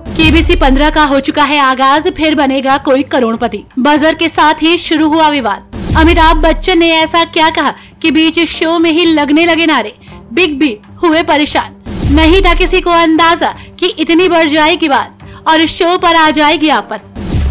KBC 15 का हो चुका है आगाज, फिर बनेगा कोई करोड़पति। बजर के साथ ही शुरू हुआ विवाद। अमिताभ बच्चन ने ऐसा क्या कहा कि बीच शो में ही लगने लगे नारे। बिग बी हुए परेशान। नहीं था किसी को अंदाजा कि इतनी बढ़ जाएगी बात और शो पर आ जाएगी आफत।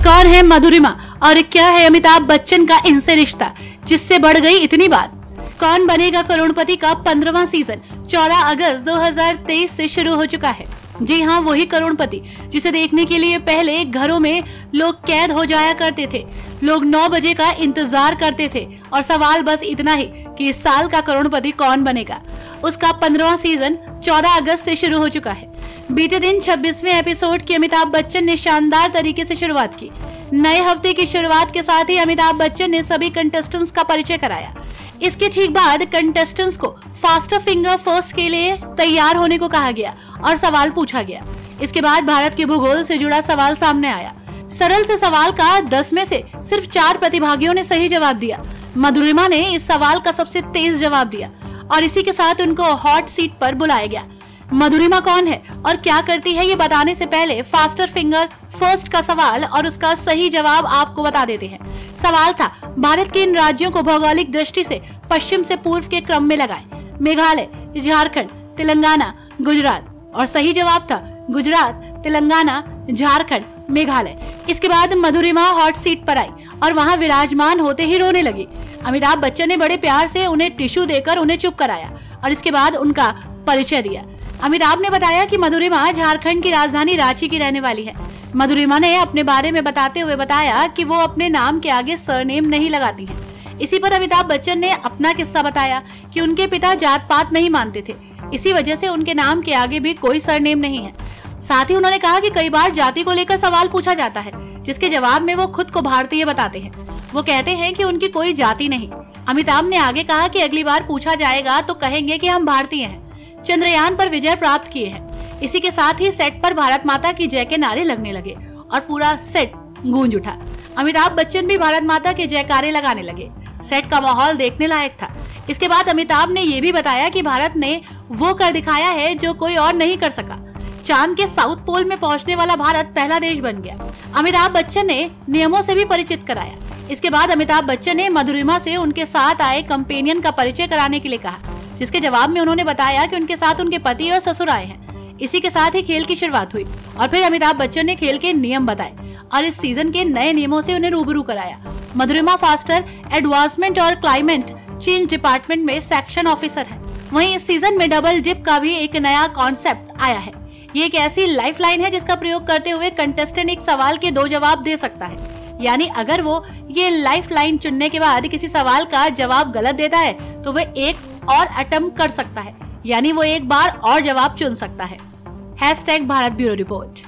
कौन है मधुरिमा और क्या है अमिताभ बच्चन का इनसे रिश्ता जिससे बढ़ गई इतनी बात। कौन बनेगा करोड़पति का 15वां सीजन 14 अगस्त 2023 से शुरू हो चुका है। जी हाँ, वही करोड़पति जिसे देखने के लिए पहले घरों में लोग कैद हो जाया करते थे। लोग 9 बजे का इंतजार करते थे और सवाल बस इतना ही कि इस साल का करोड़पति कौन बनेगा। उसका 15वां सीजन 14 अगस्त से शुरू हो चुका है। बीते दिन 26वें एपिसोड की अमिताभ बच्चन ने शानदार तरीके से शुरुआत की। नए हफ्ते की शुरुआत के साथ ही अमिताभ बच्चन ने सभी कंटेस्टेंट्स का परिचय कराया। इसके ठीक बाद कंटेस्टेंट्स को फास्टर फिंगर फर्स्ट के लिए तैयार होने को कहा गया और सवाल पूछा गया। इसके बाद भारत के भूगोल से जुड़ा सवाल सामने आया। सरल से सवाल का 10 में से सिर्फ 4 प्रतिभागियों ने सही जवाब दिया। मधुरिमा ने इस सवाल का सबसे तेज जवाब दिया और इसी के साथ उनको हॉट सीट पर बुलाया गया। मधुरिमा कौन है और क्या करती है ये बताने से पहले फास्टर फिंगर फर्स्ट का सवाल और उसका सही जवाब आपको बता देते हैं। सवाल था, भारत के इन राज्यों को भौगोलिक दृष्टि से पश्चिम से पूर्व के क्रम में लगाएं। मेघालय, झारखंड, तेलंगाना, गुजरात। और सही जवाब था गुजरात, तेलंगाना, झारखंड, मेघालय। इसके बाद मधुरिमा हॉट सीट पर आई और वहां विराजमान होते ही रोने लगी। अमिताभ बच्चन ने बड़े प्यार से उन्हें टिश्यू देकर उन्हें चुप कराया और इसके बाद उनका परिचय दिया। अमिताभ ने बताया कि मधुरिमा झारखंड की राजधानी रांची की रहने वाली है। मधुरिमा ने अपने बारे में बताते हुए बताया कि वो अपने नाम के आगे सरनेम नहीं लगाती हैं। इसी पर अमिताभ बच्चन ने अपना किस्सा बताया कि उनके पिता जात पात नहीं मानते थे, इसी वजह से उनके नाम के आगे भी कोई सरनेम नहीं है। साथ ही उन्होंने कहा कि कई बार जाति को लेकर सवाल पूछा जाता है जिसके जवाब में वो खुद को भारतीय बताते हैं। वो कहते हैं कि उनकी कोई जाति नहीं। अमिताभ ने आगे कहा कि अगली बार पूछा जाएगा तो कहेंगे कि हम भारतीय हैं, चंद्रयान पर विजय प्राप्त किए हैं। इसी के साथ ही सेट पर भारत माता की जय के नारे लगने लगे और पूरा सेट गूंज उठा। अमिताभ बच्चन भी भारत माता के जयकारे लगाने लगे। सेट का माहौल देखने लायक था। इसके बाद अमिताभ ने ये भी बताया कि भारत ने वो कर दिखाया है जो कोई और नहीं कर सका। चांद के साउथ पोल में पहुंचने वाला भारत पहला देश बन गया। अमिताभ बच्चन ने नियमों से भी परिचित कराया। इसके बाद अमिताभ बच्चन ने मधुरिमा से उनके साथ आए कंपेनियन का परिचय कराने के लिए कहा, जिसके जवाब में उन्होंने बताया कि उनके साथ उनके पति और ससुर आए हैं। इसी के साथ ही खेल की शुरुआत हुई और फिर अमिताभ बच्चन ने खेल के नियम बताए और इस सीजन के नए नियमों से उन्हें रूबरू कराया। मधुरिमा फास्टर एडवांसमेंट और क्लाइमेट चेंज डिपार्टमेंट में सेक्शन ऑफिसर है। वहीं इस सीजन में डबल डिप का भी एक नया कॉन्सेप्ट आया है। ये एक ऐसी लाइफ लाइन है जिसका प्रयोग करते हुए कंटेस्टेंट एक सवाल के 2 जवाब दे सकता है। यानी अगर वो ये लाइफ लाइन चुनने के बाद किसी सवाल का जवाब गलत देता है तो वह एक और अटेम्प्ट कर सकता है, यानी वो एक बार और जवाब चुन सकता है। #Bharat bureau report.